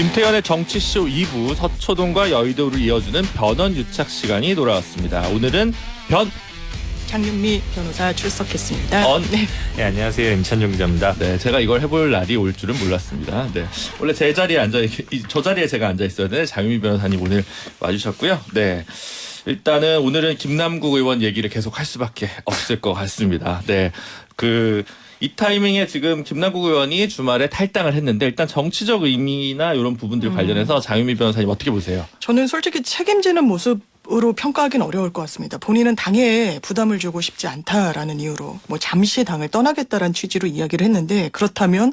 김태현의 정치쇼 2부 서초동과 여의도를 이어주는 변원 유착 시간이 돌아왔습니다. 오늘은 장윤미 변호사 출석했습니다. 네, 안녕하세요. 임찬종 기자입니다. 네, 제가 이걸 해볼 날이 올 줄은 몰랐습니다. 네, 원래 제 자리에 저 자리에 제가 앉아 있었는데 장윤미 변호사님 오늘 와주셨고요. 네, 일단은 오늘은 김남국 의원 얘기를 계속 할 수밖에 없을 것 같습니다. 네, 이 타이밍에 지금 김남국 의원이 주말에 탈당을 했는데 일단 정치적 의미나 이런 부분들 관련해서 장윤미 변호사님 어떻게 보세요? 저는 솔직히 책임지는 모습으로 평가하기는 어려울 것 같습니다. 본인은 당에 부담을 주고 싶지 않다라는 이유로 잠시 당을 떠나겠다라는 취지로 이야기를 했는데 그렇다면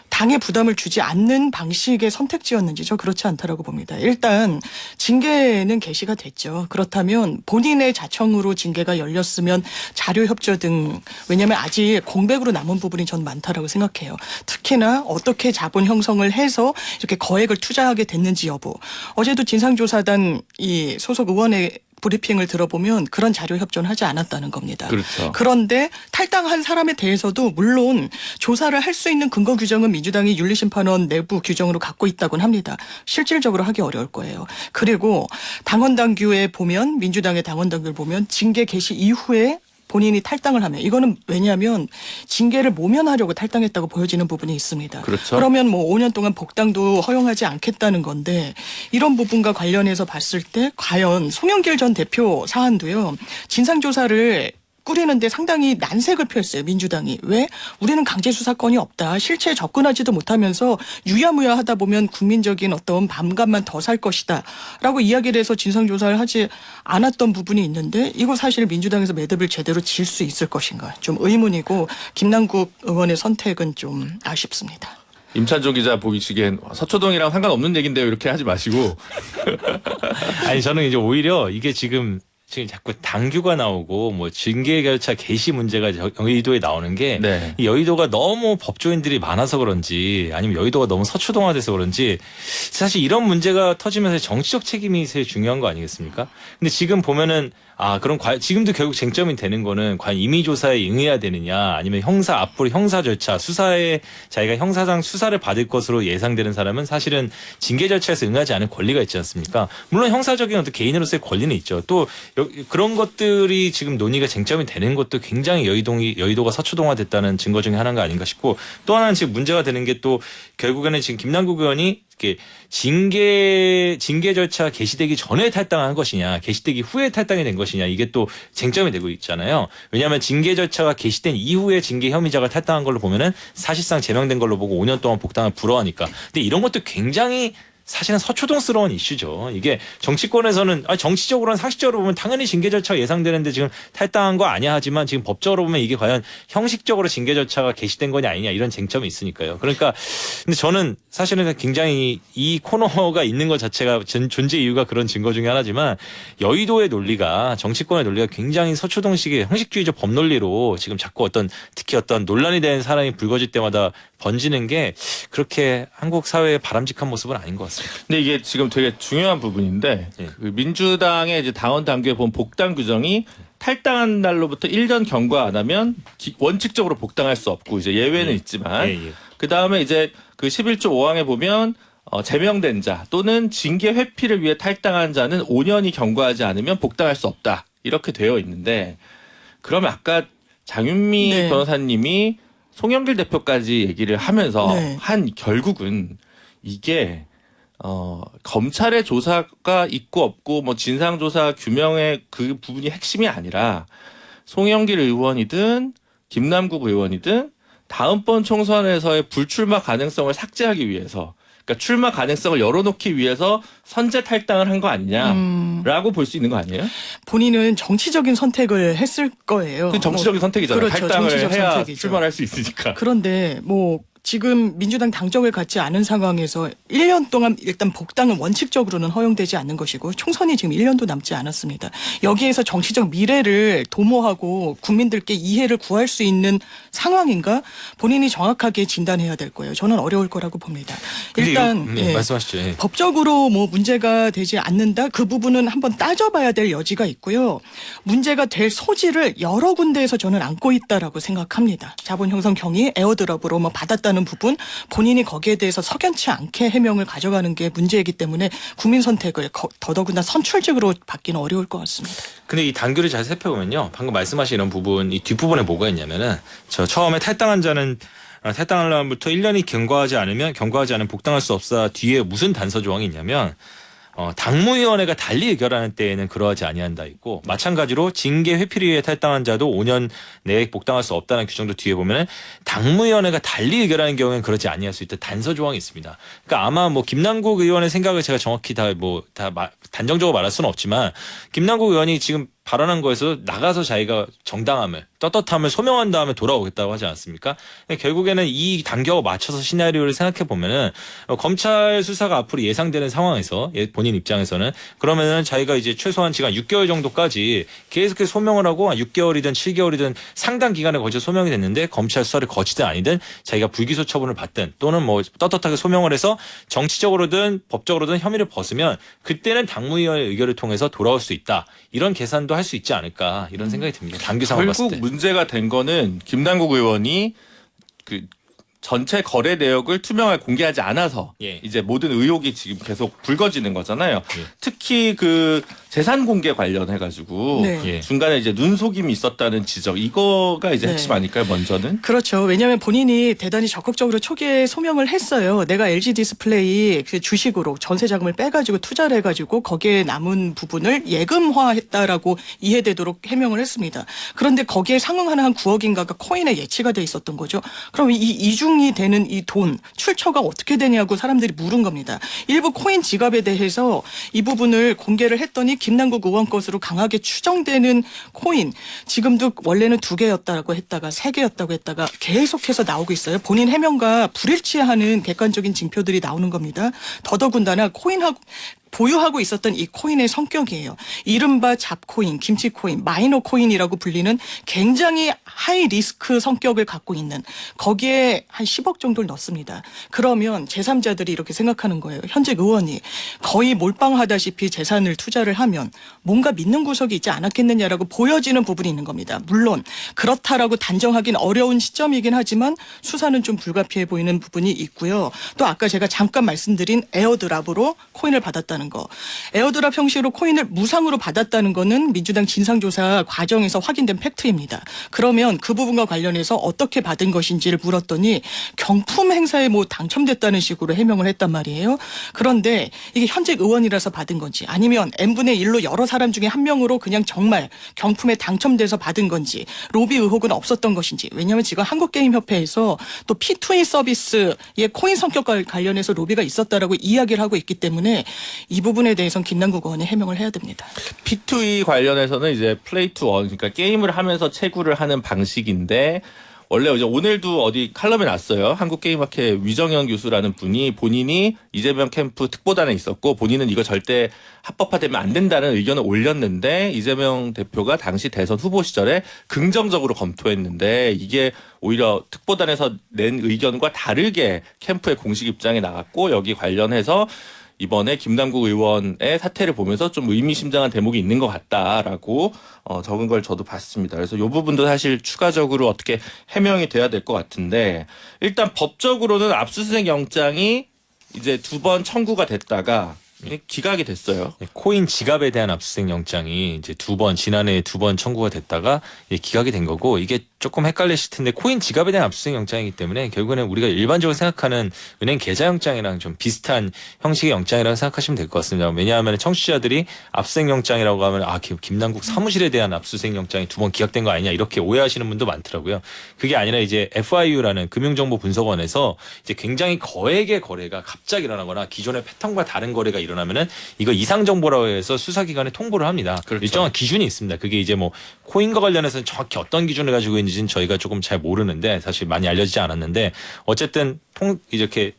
당에 부담을 주지 않는 방식의 선택지였는지 저 그렇지 않다라고 봅니다. 일단 징계는 개시가 됐죠. 그렇다면 본인의 자청으로 징계가 열렸으면 자료 협조 등 왜냐하면 아직 공백으로 남은 부분이 전 많다라고 생각해요. 특히나 어떻게 자본 형성을 해서 이렇게 거액을 투자하게 됐는지 여부. 어제도 진상조사단 이 소속 의원의 브리핑을 들어보면 그런 자료 협조는 하지 않았다는 겁니다. 그렇죠. 그런데 탈당한 사람에 대해서도 물론 조사를 할 수 있는 근거 규정은 민주당이 윤리심판원 내부 규정으로 갖고 있다고는 합니다. 실질적으로 하기 어려울 거예요. 그리고 당원당규에 보면 민주당의 당원당규를 보면 징계 개시 이후에 본인이 탈당을 하면 이거는 왜냐하면 징계를 모면하려고 탈당했다고 보여지는 부분이 있습니다. 그렇죠. 그러면 5년 동안 복당도 허용하지 않겠다는 건데 이런 부분과 관련해서 봤을 때 과연 송영길 전 대표 사안도요. 진상조사를 꾸리는데 상당히 난색을 표했어요. 민주당이. 왜? 우리는 강제수사권이 없다. 실체에 접근하지도 못하면서 유야무야 하다 보면 국민적인 어떤 반감만 더 살 것이다. 라고 이야기를 해서 진상조사를 하지 않았던 부분이 있는데 이거 사실 민주당에서 매듭을 제대로 질 수 있을 것인가. 좀 의문이고 김남국 의원의 선택은 좀 아쉽습니다. 임찬종 기자 보이시기엔 서초동이랑 상관없는 얘긴데요. 이렇게 하지 마시고. 아니 저는 이제 오히려 이게 지금 자꾸 당규가 나오고 징계 절차 개시 문제가 여의도에 나오는 게 네. 이 여의도가 너무 법조인들이 많아서 그런지 아니면 여의도가 너무 서초동화돼서 그런지 사실 이런 문제가 터지면서 정치적 책임이 제일 중요한 거 아니겠습니까? 근데 지금 보면은 그럼 지금도 결국 쟁점이 되는 거는 과연 임의조사에 응해야 되느냐 아니면 앞으로 형사 절차 수사에 자기가 형사상 수사를 받을 것으로 예상되는 사람은 사실은 징계 절차에서 응하지 않을 권리가 있지 않습니까? 물론 형사적인 어떤 개인으로서의 권리는 있죠. 또 그런 것들이 지금 논의가 쟁점이 되는 것도 굉장히 여의도가 서초동화 됐다는 증거 중에 하나가 아닌가 싶고 또 하나는 지금 문제가 되는 게 또 결국에는 지금 김남국 의원이 이렇게 징계 절차 개시되기 전에 탈당한 것이냐 개시되기 후에 탈당이 된 것이냐 이게 또 쟁점이 되고 있잖아요. 왜냐하면 징계 절차가 개시된 이후에 징계 혐의자가 탈당한 걸로 보면은 사실상 제명된 걸로 보고 5년 동안 복당을 불허하니까. 근데 이런 것도 굉장히 사실은 서초동스러운 이슈죠. 이게 정치권에서는 정치적으로는 상식적으로 보면 당연히 징계 절차가 예상되는데 지금 탈당한 거 아니야 하지만 지금 법적으로 보면 이게 과연 형식적으로 징계 절차가 개시된 거냐 아니냐 이런 쟁점이 있으니까요. 그러니까 근데 저는 사실은 굉장히 이 코너가 있는 것 자체가 존재 이유가 그런 증거 중에 하나지만 여의도의 논리가 정치권의 논리가 굉장히 서초동식의 형식주의적 법논리로 지금 자꾸 특히 어떤 논란이 된 사람이 불거질 때마다 번지는 게 그렇게 한국 사회의 바람직한 모습은 아닌 것 같습니다. 근데 이게 지금 되게 중요한 부분인데 민주당의 이제 당원 당규에 보면 복당 규정이 탈당한 날로부터 1년 경과 안 하면 원칙적으로 복당할 수 없고 이제 예외는 있지만 그 다음에 이제 그 11조 5항에 보면 제명된 자 또는 징계 회피를 위해 탈당한 자는 5년이 경과하지 않으면 복당할 수 없다 이렇게 되어 있는데 그러면 아까 장윤미 변호사님이 송영길 대표까지 얘기를 하면서 결국은 이게 검찰의 조사가 있고 없고 진상조사 규명의 그 부분이 핵심이 아니라 송영길 의원이든 김남국 의원이든 다음번 총선에서의 불출마 가능성을 삭제하기 위해서 그러니까 출마 가능성을 열어놓기 위해서 선제 탈당을 한 거 아니냐라고 볼 수 있는 거 아니에요? 본인은 정치적인 선택을 했을 거예요. 그 정치적인 선택이잖아요. 그렇죠. 탈당을 해야 선택이죠. 출마를 할 수 있으니까. 그런데 지금 민주당 당적을 갖지 않은 상황에서 1년 동안 일단 복당은 원칙적으로는 허용되지 않는 것이고 총선이 지금 1년도 남지 않았습니다. 여기에서 정치적 미래를 도모하고 국민들께 이해를 구할 수 있는 상황인가 본인이 정확하게 진단해야 될 거예요. 저는 어려울 거라고 봅니다. 일단 말씀하시죠. 법적으로 문제가 되지 않는다. 그 부분은 한번 따져봐야 될 여지가 있고요. 문제가 될 소지를 여러 군데에서 저는 안고 있다라고 생각합니다. 자본 형성 경위 에어드랍으로 받았다는 했다는 부분 본인이 거기에 대해서 석연치 않게 해명을 가져가는 게 문제이기 때문에 국민 선택을 더더구나 선출직으로 받기는 어려울 것 같습니다. 근데 이 단규를 잘 살펴보면요. 방금 말씀하신 이런 부분, 이 뒷부분에 뭐가 있냐면은 저 처음에 탈당한 자는 탈당한 날부터 1년이 경과하지 않으면 복당할 수 없사 뒤에 무슨 단서 조항이 있냐면 당무위원회가 달리 의결하는 때에는 그러하지 아니한다 있고 마찬가지로 징계 회피리에 탈당한 자도 5년 내에 복당할 수 없다는 규정도 뒤에 보면은 당무위원회가 달리 의결하는 경우에는 그러지 아니할 수 있다 단서 조항이 있습니다. 그러니까 아마 뭐 김남국 의원의 생각을 제가 정확히 다 단정적으로 말할 수는 없지만 김남국 의원이 지금 발언한 거에서 나가서 자기가 정당함을 떳떳함을 소명한 다음에 돌아오겠다고 하지 않았습니까? 결국에는 이 단계와 맞춰서 시나리오를 생각해 보면은 검찰 수사가 앞으로 예상되는 상황에서 본인 입장에서는 그러면은 자기가 이제 최소한 시간 6개월 정도까지 계속해서 소명을 하고 6개월이든 7개월이든 상당 기간에 걸쳐 소명이 됐는데 검찰 수사를 거치든 아니든 자기가 불기소 처분을 받든 또는 뭐 떳떳하게 소명을 해서 정치적으로든 법적으로든 혐의를 벗으면 그때는 당무위원회 의결을 통해서 돌아올 수 있다. 이런 계산도 할 수 있지 않을까 이런 생각이 듭니다. 단기 상황 봤을 때. 결국 문제가 된 거는 김남국 의원이 그 전체 거래 내역을 투명하게 공개하지 않아서 이제 모든 의혹이 지금 계속 불거지는 거잖아요. 특히 그 재산 공개 관련해가지고 중간에 이제 눈속임이 있었다는 지적 이거가 이제 핵심 아닐까요? 먼저는 그렇죠. 왜냐하면 본인이 대단히 적극적으로 초기에 소명을 했어요. 내가 LG 디스플레이 그 주식으로 전세 자금을 빼가지고 투자를 해가지고 거기에 남은 부분을 예금화했다라고 이해되도록 해명을 했습니다. 그런데 거기에 상응하는 한 9억인가가 코인에 예치가 돼 있었던 거죠. 그럼 이 이중이 되는 이 돈 출처가 어떻게 되냐고 사람들이 물은 겁니다. 일부 코인 지갑에 대해서 이 부분을 공개를 했더니 김남국 의원 것으로 강하게 추정되는 코인 지금도 원래는 2개였다고 했다가 3개였다고 했다가 계속해서 나오고 있어요. 본인 해명과 불일치하는 객관적인 징표들이 나오는 겁니다. 더더군다나 코인하고 보유하고 있었던 이 코인의 성격이에요. 이른바 잡코인, 김치코인, 마이너 코인이라고 불리는 굉장히 하이 리스크 성격을 갖고 있는 거기에 한 10억 정도를 넣습니다. 그러면 제3자들이 이렇게 생각하는 거예요. 현직 의원이 거의 몰빵하다시피 재산을 투자를 하면 뭔가 믿는 구석이 있지 않았겠느냐라고 보여지는 부분이 있는 겁니다. 물론 그렇다라고 단정하기는 어려운 시점이긴 하지만 수사는 좀 불가피해 보이는 부분이 있고요. 또 아까 제가 잠깐 말씀드린 에어드랍으로 코인을 받았다는 거. 에어드랍 형식으로 코인을 무상으로 받았다는 거는 민주당 진상조사 과정에서 확인된 팩트입니다. 그러면 그 부분과 관련해서 어떻게 받은 것인지를 물었더니 경품 행사에 뭐 당첨됐다는 식으로 해명을 했단 말이에요. 그런데 이게 현직 의원이라서 받은 건지 아니면 n분의 1로 여러 사람 중에 한 명으로 그냥 정말 경품에 당첨돼서 받은 건지 로비 의혹은 없었던 것인지 왜냐하면 지금 한국게임협회에서 또 P2E 서비스의 코인 성격과 관련해서 로비가 있었다라고 이야기를 하고 있기 때문에 이 부분에 대해서는 김남국 의원이 해명을 해야 됩니다. P2E 관련해서는 이제 플레이 투 원, 그러니까 게임을 하면서 채굴을 하는 방식인데 원래 이제 오늘도 어디 칼럼에 났어요. 한국게임학회 위정현 교수라는 분이 본인이 이재명 캠프 특보단에 있었고 본인은 이거 절대 합법화되면 안 된다는 의견을 올렸는데 이재명 대표가 당시 대선 후보 시절에 긍정적으로 검토했는데 이게 오히려 특보단에서 낸 의견과 다르게 캠프의 공식 입장이 나갔고 여기 관련해서 이번에 김남국 의원의 사태를 보면서 좀 의미심장한 대목이 있는 것 같다라고 적은 걸 저도 봤습니다. 그래서 이 부분도 사실 추가적으로 어떻게 해명이 돼야 될 것 같은데 일단 법적으로는 압수수색 영장이 이제 2번 청구가 됐다가 기각이 됐어요. 코인 지갑에 대한 압수수색 영장이 이제 지난해에 2번 청구가 됐다가 기각이 된 거고 이게 조금 헷갈리실 텐데 코인 지갑에 대한 압수수색 영장이기 때문에 결국에는 우리가 일반적으로 생각하는 은행 계좌 영장이랑 좀 비슷한 형식의 영장이라고 생각하시면 될 것 같습니다. 왜냐하면 청취자들이 압수수색 영장이라고 하면 김남국 사무실에 대한 압수수색 영장이 2번 기각된 거 아니냐 이렇게 오해하시는 분도 많더라고요. 그게 아니라 이제 FIU라는 금융정보분석원에서 이제 굉장히 거액의 거래가 갑자기 일어나거나 기존의 패턴과 다른 거래가 일어나면은 이거 이상 정보라고 해서 수사기관에 통보를 합니다. 그렇죠. 일정한 기준이 있습니다. 그게 이제 뭐 코인과 관련해서는 정확히 어떤 기준을 가지고 있는지는 저희가 조금 잘 모르는데 사실 많이 알려지지 않았는데 어쨌든 이렇게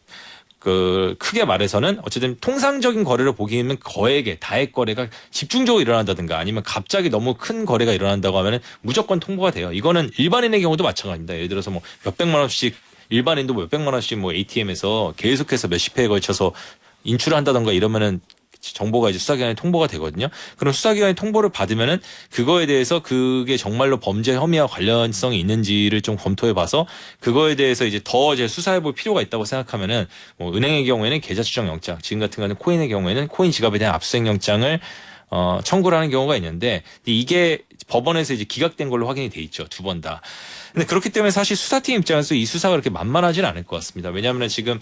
크게 말해서는 어쨌든 통상적인 거래를 보기에는 거액의 다액 거래가 집중적으로 일어난다든가 아니면 갑자기 너무 큰 거래가 일어난다고 하면은 무조건 통보가 돼요. 이거는 일반인의 경우도 마찬가지입니다. 예를 들어서 뭐 몇백만 원씩 일반인도 몇백만 원씩 뭐 ATM에서 계속해서 몇십 회에 걸쳐서 인출을 한다던가 이러면은 정보가 이제 수사기관에 통보가 되거든요. 그럼 수사기관이 통보를 받으면은 그거에 대해서 그게 정말로 범죄 혐의와 관련성이 있는지를 좀 검토해봐서 그거에 대해서 이제 더 이제 수사해볼 필요가 있다고 생각하면은 뭐 은행의 경우에는 계좌 추적 영장, 지금 같은 경우는 코인의 경우에는 코인 지갑에 대한 압수수색 영장을 청구를 하는 경우가 있는데 이게 법원에서 이제 기각된 걸로 확인이 돼 있죠. 2번 다. 근데 그렇기 때문에 사실 수사팀 입장에서 이 수사가 그렇게 만만하지는 않을 것 같습니다. 왜냐하면 지금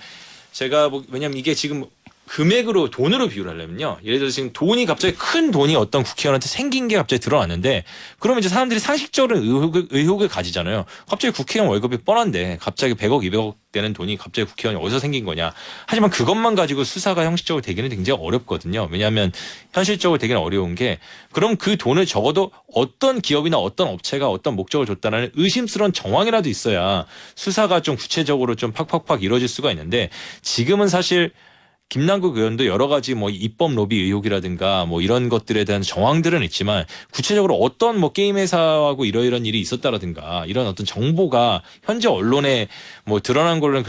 왜냐면 이게 지금 금액으로 돈으로 비유를 하려면요. 예를 들어서 지금 돈이 갑자기 큰 돈이 어떤 국회의원한테 생긴 게 갑자기 드러났는데 그러면 이제 사람들이 상식적으로 의혹을 가지잖아요. 갑자기 국회의원 월급이 뻔한데 갑자기 100억, 200억 되는 돈이 갑자기 국회의원이 어디서 생긴 거냐. 하지만 그것만 가지고 수사가 형식적으로 되기는 굉장히 어렵거든요. 왜냐하면 현실적으로 되기는 어려운 게 그럼 그 돈을 적어도 어떤 기업이나 어떤 업체가 어떤 목적을 줬다는 의심스러운 정황이라도 있어야 수사가 좀 구체적으로 좀 팍팍팍 이루어질 수가 있는데 지금은 사실 김남국 의원도 여러 가지 뭐 입법 로비 의혹이라든가 뭐 이런 것들에 대한 정황들은 있지만 구체적으로 어떤 뭐 게임 회사하고 이러이런 일이 있었다라든가 이런 어떤 정보가 현재 언론에 뭐 드러난 걸로는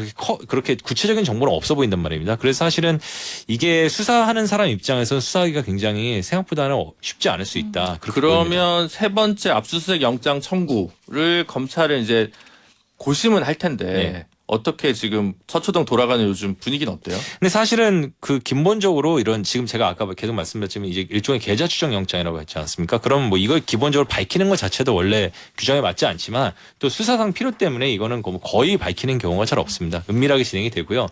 그렇게 구체적인 정보는 없어 보인단 말입니다. 그래서 사실은 이게 수사하는 사람 입장에서는 수사하기가 굉장히 생각보다는 쉽지 않을 수 있다. 그러면 세 번째 압수수색 영장 청구를 검찰은 이제 고심은 할 텐데 네. 어떻게 지금 서초동 돌아가는 요즘 분위기는 어때요? 근데 사실은 그 기본적으로 이런 지금 제가 아까 계속 말씀드렸지만 이제 일종의 계좌 추적 영장이라고 했지 않습니까? 그럼 뭐 이걸 기본적으로 밝히는 것 자체도 원래 규정에 맞지 않지만 또 수사상 필요 때문에 이거는 거의 밝히는 경우가 잘 없습니다. 은밀하게 진행이 되고요.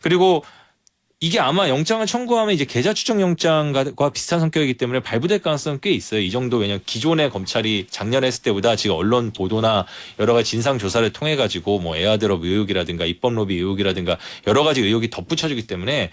그리고 이게 아마 영장을 청구하면 이제 계좌 추적 영장과 비슷한 성격이기 때문에 발부될 가능성은 꽤 있어요. 이 정도 왜냐면 기존의 검찰이 작년에 했을 때보다 지금 언론 보도나 여러 가지 진상 조사를 통해 가지고 뭐 에어드롭 의혹이라든가 입법 로비 의혹이라든가 여러 가지 의혹이 덧붙여지기 때문에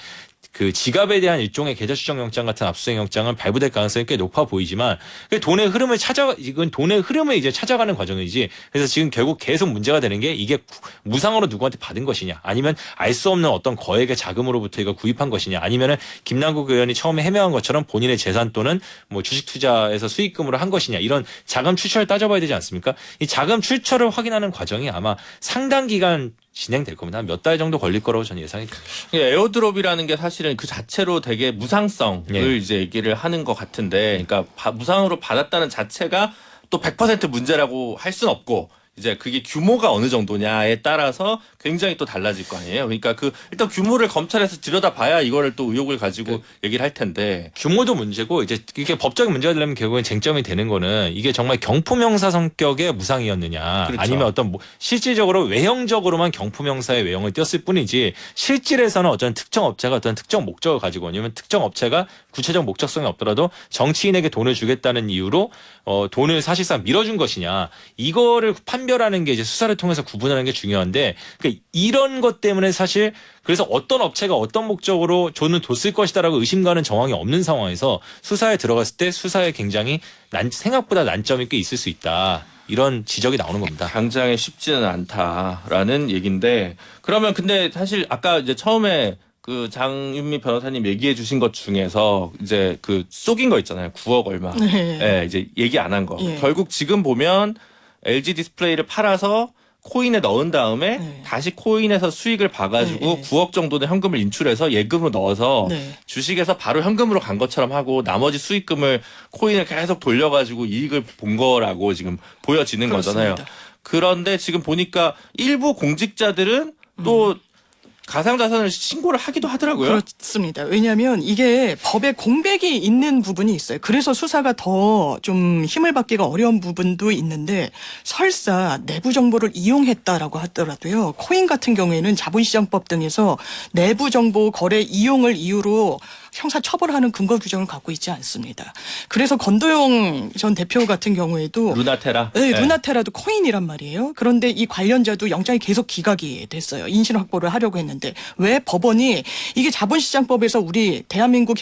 그 지갑에 대한 일종의 계좌 추적 영장 같은 압수수색 영장은 발부될 가능성이 꽤 높아 보이지만 돈의 흐름을 이건 돈의 흐름을 이제 찾아가는 과정이지. 그래서 지금 결국 계속 문제가 되는 게 이게 무상으로 누구한테 받은 것이냐, 아니면 알 수 없는 어떤 거액의 자금으로부터 이거 구입한 것이냐, 아니면은 김남국 의원이 처음에 해명한 것처럼 본인의 재산 또는 뭐 주식 투자에서 수익금으로 한 것이냐, 이런 자금 출처를 따져봐야 되지 않습니까? 이 자금 출처를 확인하는 과정이 아마 상당 기간 진행될 겁니다. 한 몇 달 정도 걸릴 거라고 저는 예상이 됩니다. 에어드롭이라는 게 사실은 그 자체로 되게 무상성을 네. 이제 얘기를 하는 것 같은데, 그러니까 무상으로 받았다는 자체가 또 100% 문제라고 할 수는 없고, 이제 그게 규모가 어느 정도냐에 따라서 굉장히 또 달라질 거 아니에요. 그러니까 그 일단 규모를 검찰에서 들여다봐야 이거를 또 의혹을 가지고 얘기를 할 텐데. 규모도 문제고 이제 이게 법적인 문제가 되려면 결국엔 쟁점이 되는 거는 이게 정말 경품형사 성격의 무상이었느냐, 그렇죠. 아니면 어떤 실질적으로 외형적으로만 경품형사의 외형을 띄었을 뿐이지 실질에서는 어떤 특정 업체가 어떤 특정 목적을 가지고, 아니면 특정 업체가 구체적 목적성이 없더라도 정치인에게 돈을 주겠다는 이유로 돈을 사실상 밀어준 것이냐, 이거를 판별하는 게 이제 수사를 통해서 구분하는 게 중요한데, 그러니까 이런 것 때문에 사실 그래서 어떤 업체가 어떤 목적으로 돈을 뒀을 것이다라고 의심가는 정황이 없는 상황에서 수사에 들어갔을 때 수사에 굉장히 생각보다 난점이 꽤 있을 수 있다, 이런 지적이 나오는 겁니다. 당장에 쉽지는 않다라는 얘기인데, 그러면 근데 사실 아까 이제 처음에 그 장윤미 변호사님 얘기해 주신 것 중에서 이제 그 쏘긴 거 있잖아요. 9억 얼마. 네. 예, 이제 얘기 안 한 거. 예. 결국 지금 보면 LG 디스플레이를 팔아서 코인에 넣은 다음에 네. 다시 코인에서 수익을 봐가지고 네, 네. 9억 정도는 현금을 인출해서 예금으로 넣어서 네. 주식에서 바로 현금으로 간 것처럼 하고 나머지 수익금을 코인을 계속 돌려가지고 이익을 본 거라고 지금 보여지는 거잖아요. 그렇습니다. 그런데 지금 보니까 일부 공직자들은 또 가상자산을 신고를 하기도 하더라고요. 그렇습니다. 왜냐하면 이게 법에 공백이 있는 부분이 있어요. 그래서 수사가 더 좀 힘을 받기가 어려운 부분도 있는데, 설사 내부 정보를 이용했다라고 하더라도요, 코인 같은 경우에는 자본시장법 등에서 내부 정보 거래 이용을 이유로 형사 처벌하는 근거 규정을 갖고 있지 않습니다. 그래서 건도영 전 대표 같은 경우에도 루나테라. 네, 루나테라도 코인이란 말이에요. 그런데 이 관련자도 영장이 계속 기각이 됐어요. 인신 확보를 하려고 했는데 왜 법원이 이게 자본시장법에서 우리 대한민국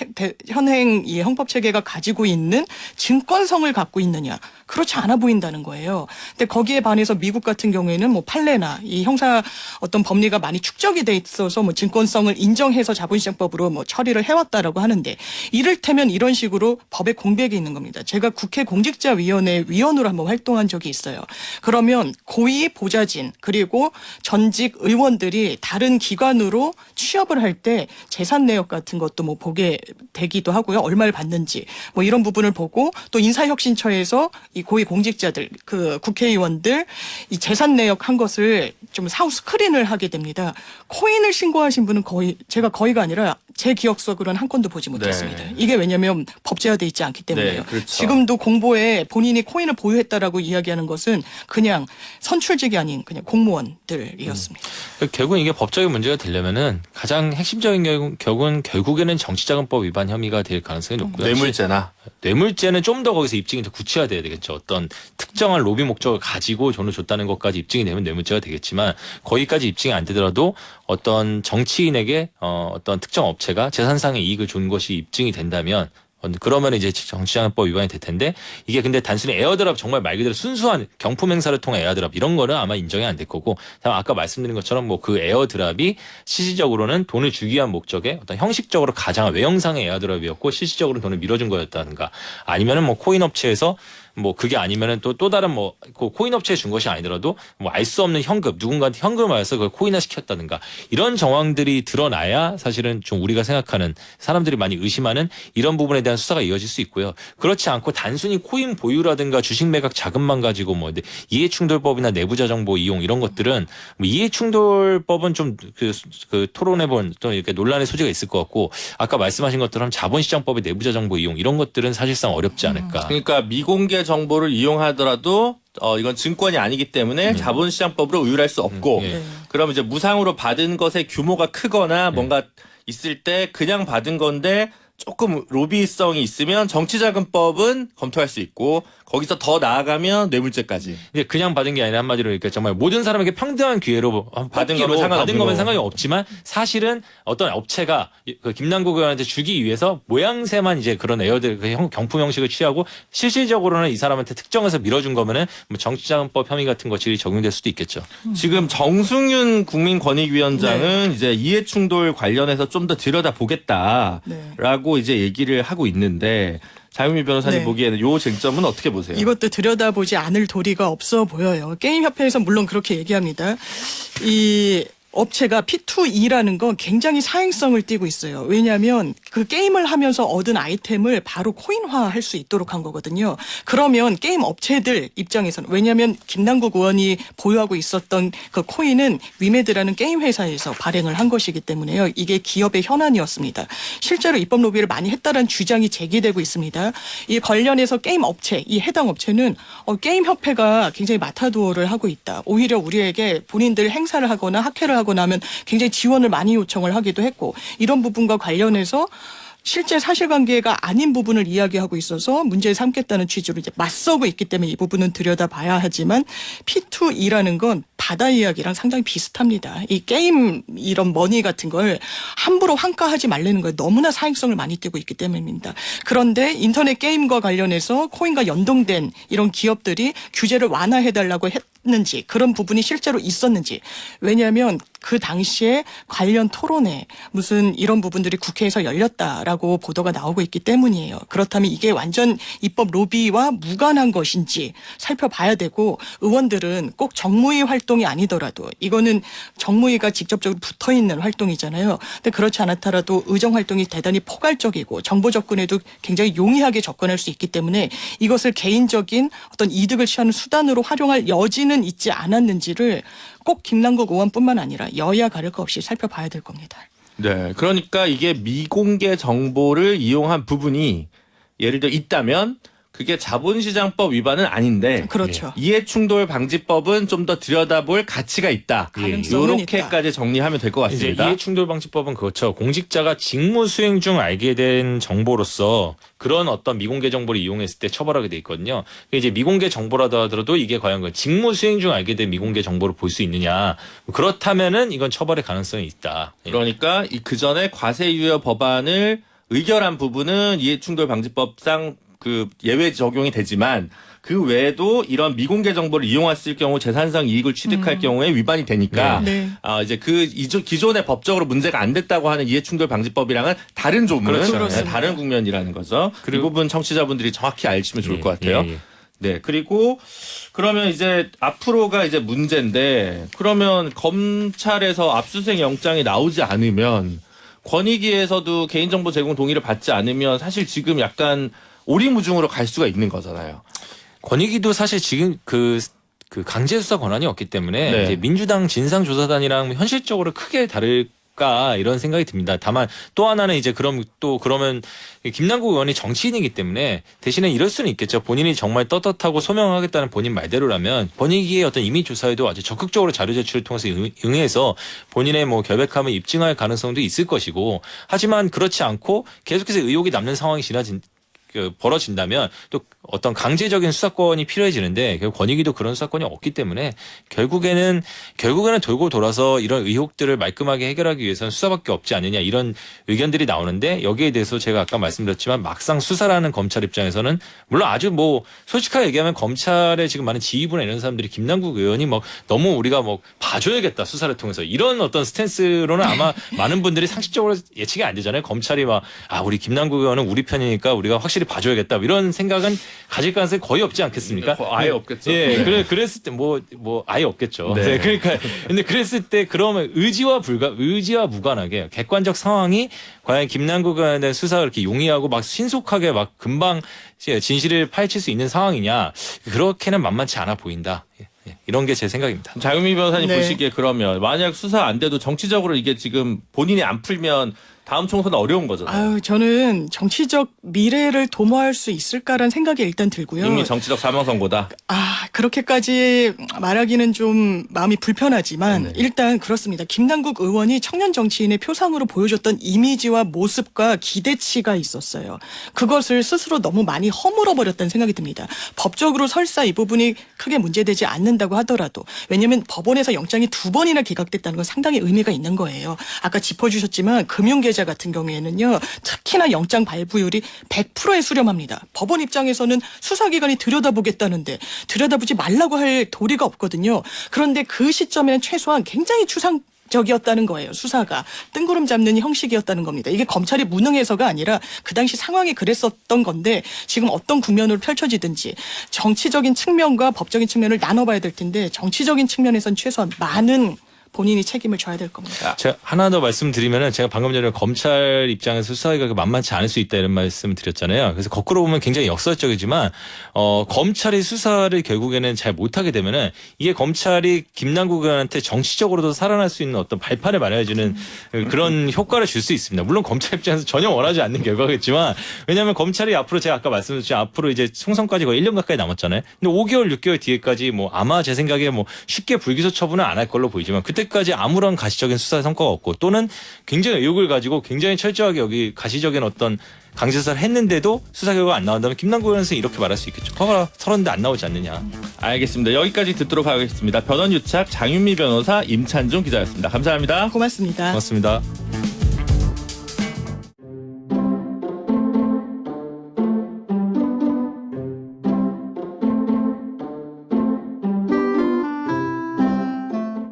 현행 이 헌법 체계가 가지고 있는 증권성을 갖고 있느냐, 그렇지 않아 보인다는 거예요. 근데 거기에 반해서 미국 같은 경우에는 뭐 판례나 이 형사 어떤 법리가 많이 축적이 돼 있어서 뭐 증권성을 인정해서 자본시장법으로 뭐 처리를 해왔다라고 하는데 이를테면 이런 식으로 법에 공백이 있는 겁니다. 제가 국회 공직자위원회 위원으로 한번 활동한 적이 있어요. 그러면 고위 보좌진 그리고 전직 의원들이 다른 기관으로 취업을 할 때 재산 내역 같은 것도 뭐 보게 되기도 하고요. 얼마를 받는지 뭐 이런 부분을 보고 또 인사혁신처에서 이 고위 공직자들 그 국회의원들 이 재산 내역 한 것을 좀 사후 스크린을 하게 됩니다. 코인을 신고하신 분은 제가 거의가 아니라 제 기억 속으로는 한 건도 보지 못했습니다. 네. 이게 왜냐하면 법제화돼 있지 않기 때문에요. 네, 그렇죠. 지금도 공보에 본인이 코인을 보유했다라고 이야기하는 것은 그냥 선출직이 아닌 그냥 공무원들이었습니다. 결국 이게 법적인 문제가 되려면은 가장 핵심적인 격은 결국에는 정치자금법 위반 혐의가 될 가능성이 높고요. 뇌물죄나 뇌물죄는 좀 더 거기서 입증이 더 구체화돼야 되겠죠. 어떤 특정한 로비 목적을 가지고 돈을 줬다는 것까지 입증이 되면 뇌물죄가 되겠지만 거기까지 입증이 안 되더라도 어떤 정치인에게 어떤 특정 업체가 재산상의 이익을 준 것이 입증이 된다면 그러면 이제 정치자금법 위반이 될 텐데 이게 근데 단순히 에어드랍 정말 말 그대로 순수한 경품 행사를 통한 에어드랍 이런 거는 아마 인정이 안 될 거고 아까 말씀드린 것처럼 뭐 그 에어드랍이 실질적으로는 돈을 주기 위한 목적에 어떤 형식적으로 가장한 외형상의 에어드랍이었고 실질적으로 돈을 밀어준 거였다든가 아니면은 뭐 코인 업체에서 뭐 그게 아니면은 또 다른 뭐 그 코인 업체에 준 것이 아니더라도 뭐 알 수 없는 현금 누군가한테 현금을 받아서 그걸 코인화 시켰다든가 이런 정황들이 드러나야 사실은 좀 우리가 생각하는 사람들이 많이 의심하는 이런 부분에 대한 수사가 이어질 수 있고요. 그렇지 않고 단순히 코인 보유라든가 주식 매각 자금만 가지고 뭐 이해충돌법이나 내부자 정보 이용 이런 것들은 뭐 이해충돌법은 좀 그 토론해본 또 이렇게 논란의 소지가 있을 것 같고 아까 말씀하신 것처럼 자본시장법의 내부자 정보 이용 이런 것들은 사실상 어렵지 않을까. 그러니까 미공개 정보를 이용하더라도 이건 증권이 아니기 때문에 자본시장법으로 의율할 수 없고 그럼 이제 무상으로 받은 것의 규모가 크거나 뭔가 있을 때 그냥 받은 건데 조금 로비성이 있으면 정치자금법은 검토할 수 있고 거기서 더 나아가면 뇌물죄까지. 이제 그냥 받은 게 아니라 한마디로 이렇게 정말 모든 사람에게 평등한 기회로 받은 거면 상관이 없지만 사실은 어떤 업체가 그 김남국 의원한테 주기 위해서 모양새만 이제 그런 에어들 그 경품 형식을 취하고 실질적으로는 이 사람한테 특정해서 밀어준 거면은 뭐 정치자금법 혐의 같은 것이 적용될 수도 있겠죠. 지금 정승윤 국민권익위원장은 이제 이해충돌 관련해서 좀 더 들여다보겠다라고 이제 얘기를 하고 있는데 자유미 변호사님 보기에는 이 쟁점은 어떻게 보세요? 이것도 들여다보지 않을 도리가 없어 보여요. 게임협회에서 물론 그렇게 얘기합니다. 이 업체가 P2E라는 건 굉장히 사행성을 띠고 있어요. 왜냐하면 그 게임을 하면서 얻은 아이템을 바로 코인화할 수 있도록 한 거거든요. 그러면 게임 업체들 입장에서는 왜냐하면 김남국 의원이 보유하고 있었던 그 코인은 위메드라는 게임 회사에서 발행을 한 것이기 때문에요. 이게 기업의 현안이었습니다. 실제로 입법 로비를 많이 했다는 주장이 제기되고 있습니다. 이 관련해서 게임 업체, 이 해당 업체는 게임협회가 굉장히 마타도어를 하고 있다. 오히려 우리에게 본인들 행사를 하거나 학회를 하고 나면 굉장히 지원을 많이 요청을 하기도 했고 이런 부분과 관련해서 실제 사실관계가 아닌 부분을 이야기하고 있어서 문제에 삼겠다는 취지로 이제 맞서고 있기 때문에 이 부분은 들여다봐야 하지만 P2E라는 건 바다 이야기랑 상당히 비슷합니다. 이 게임 이런 머니 같은 걸 함부로 환가하지 말라는 거에 너무나 사행성을 많이 띠고 있기 때문입니다. 그런데 인터넷 게임과 관련해서 코인과 연동된 이런 기업들이 규제를 완화해달라고 했는지 그런 부분이 실제로 있었는지 왜냐하면 그 당시에 관련 토론회 무슨 이런 부분들이 국회에서 열렸다라고 보도가 나오고 있기 때문이에요. 그렇다면 이게 완전 입법 로비와 무관한 것인지 살펴봐야 되고 의원들은 꼭 정무위 활동이 아니더라도 이거는 정무위가 직접적으로 붙어있는 활동이잖아요. 근데 그렇지 않았더라도 의정 활동이 대단히 포괄적이고 정보 접근에도 굉장히 용이하게 접근할 수 있기 때문에 이것을 개인적인 어떤 이득을 취하는 수단으로 활용할 여지는 있지 않았는지를 꼭 김남국 의원뿐만 아니라 여야 가릴 것 없이 살펴봐야 될 겁니다. 네, 그러니까 이게 미공개 정보를 이용한 부분이 예를 들어 있다면 그게 자본시장법 위반은 아닌데 그렇죠. 이해충돌 방지법은 좀 더 들여다볼 가치가 있다. 가능성은 이렇게까지 정리하면 될 것 같습니다. 이해충돌방지법은 그렇죠. 공직자가 직무 수행 중 알게 된 정보로서 그런 어떤 미공개 정보를 이용했을 때 처벌하게 돼 있거든요. 이제 미공개 정보라도 하더라도 이게 과연 그 직무 수행 중 알게 된 미공개 정보를 볼 수 있느냐. 그렇다면은 이건 처벌의 가능성이 있다. 그러니까 그 전에 과세유예 법안을 의결한 부분은 이해충돌 방지법상 그 예외 적용이 되지만 그 외에도 이런 미공개 정보를 이용했을 경우 재산상 이익을 취득할 경우에 위반이 되니까 네. 이제 그 기존의 법적으로 문제가 안 됐다고 하는 이해충돌 방지법이랑은 다른 조문, 그렇죠. 그렇습니다. 다른 국면이라는 거죠. 이 부분 청취자분들이 정확히 알시면 좋을 것 같아요. 예. 네, 그리고 그러면 이제 앞으로가 이제 문제인데 그러면 검찰에서 압수수색 영장이 나오지 않으면 권익위에서도 개인정보 제공 동의를 받지 않으면 사실 지금 약간 오리무중으로 갈 수가 있는 거잖아요. 권익위도 사실 지금 그 강제 수사 권한이 없기 때문에 네. 이제 민주당 진상조사단이랑 현실적으로 크게 다를까 이런 생각이 듭니다. 다만 또 하나는 이제 그러면 김남국 의원이 정치인이기 때문에 대신에 이럴 수는 있겠죠. 본인이 정말 떳떳하고 소명하겠다는 본인 말대로라면 권익위의 어떤 이미 조사에도 아주 적극적으로 자료 제출을 통해서 응해서 본인의 뭐 결백함을 입증할 가능성도 있을 것이고 하지만 그렇지 않고 계속해서 의혹이 남는 상황이 벌어진다면 또 어떤 강제적인 수사권이 필요해지는데 결국 권익위도 그런 수사권이 없기 때문에 결국에는 돌고 돌아서 이런 의혹들을 말끔하게 해결하기 위해서는 수사밖에 없지 않느냐 이런 의견들이 나오는데 여기에 대해서 제가 아까 말씀드렸지만 막상 수사라는 검찰 입장에서는 물론 아주 뭐 솔직하게 얘기하면 검찰에 지금 많은 지휘부나 이런 사람들이 김남국 의원이 뭐 너무 우리가 뭐 봐줘야겠다 수사를 통해서 이런 어떤 스탠스로는 아마 많은 분들이 상식적으로 예측이 안 되잖아요. 검찰이 우리 김남국 의원은 우리 편이니까 우리가 확실히 봐줘야겠다 이런 생각은 가질 가능성이 거의 없지 않겠습니까? 아예 없겠죠. 예, 네. 그랬을 때 뭐 아예 없겠죠. 네. 네, 그러니까 근데 그랬을 때 그러면 의지와 무관하게 객관적 상황이 과연 김남국 의원에 대한 수사가 이렇게 용이하고 막 신속하게 막 금방 진실을 파헤칠 수 있는 상황이냐 그렇게는 만만치 않아 보인다. 이런 게 제 생각입니다. 장윤미 변호사님 네. 보시기에 그러면 만약 수사 안 돼도 정치적으로 이게 지금 본인이 안 풀면 다음 총선은 어려운 거잖아요. 저는 정치적 미래를 도모할 수 있을까라는 생각이 일단 들고요. 이미 정치적 사망 선고다. 그렇게까지 말하기는 좀 마음이 불편하지만 네네. 일단 그렇습니다. 김남국 의원이 청년 정치인의 표상으로 보여줬던 이미지와 모습과 기대치가 있었어요. 그것을 스스로 너무 많이 허물어버렸다는 생각이 듭니다. 법적으로 설사 이 부분이 크게 문제되지 않는다고 하더라도 왜냐하면 법원에서 영장이 2번이나 기각됐다는 건 상당히 의미가 있는 거예요. 아까 짚어주셨지만 금융계좌 같은 경우에는요. 특히나 영장 발부율이 100%에 수렴합니다. 법원 입장에서는 수사기관이 들여다보겠다는데 들여다보지 말라고 할 도리가 없거든요. 그런데 그 시점에는 최소한 굉장히 추상적이었다는 거예요. 수사가 뜬구름 잡는 형식이었다는 겁니다. 이게 검찰이 무능해서가 아니라 그 당시 상황이 그랬었던 건데 지금 어떤 국면으로 펼쳐지든지 정치적인 측면과 법적인 측면을 나눠봐야 될 텐데 정치적인 측면에선 최소한 많은 본인이 책임을 져야 될 겁니다. 제가 하나 더 말씀드리면은 제가 방금 전에 검찰 입장에서 수사가 만만치 않을 수 있다 이런 말씀을 드렸잖아요. 그래서 거꾸로 보면 굉장히 역설적이지만 검찰이 수사를 결국에는 잘 못하게 되면은 이게 검찰이 김남국 의원한테 정치적으로도 살아날 수 있는 어떤 발판을 마련해주는 그런 효과를 줄 수 있습니다. 물론 검찰 입장에서 전혀 원하지 않는 결과겠지만 왜냐하면 검찰이 앞으로 제가 아까 말씀드렸지만 앞으로 이제 총선까지 거의 1년 가까이 남았잖아요. 근데 5개월, 6개월 뒤에까지 아마 제 생각에 쉽게 불기소 처분은 안 할 걸로 보이지만 그때까지 아무런 가시적인 수사 성과가 없고 또는 굉장히 의혹을 가지고 굉장히 철저하게 여기 가시적인 어떤 강제수사를 했는데도 수사 결과가 안 나온다면 김남국 의원은 이렇게 말할 수 있겠죠. 봐봐라 서른데 안 나오지 않느냐. 알겠습니다. 여기까지 듣도록 하겠습니다. 변원유착 장윤미 변호사 임찬종 기자였습니다. 감사합니다. 고맙습니다. 고맙습니다.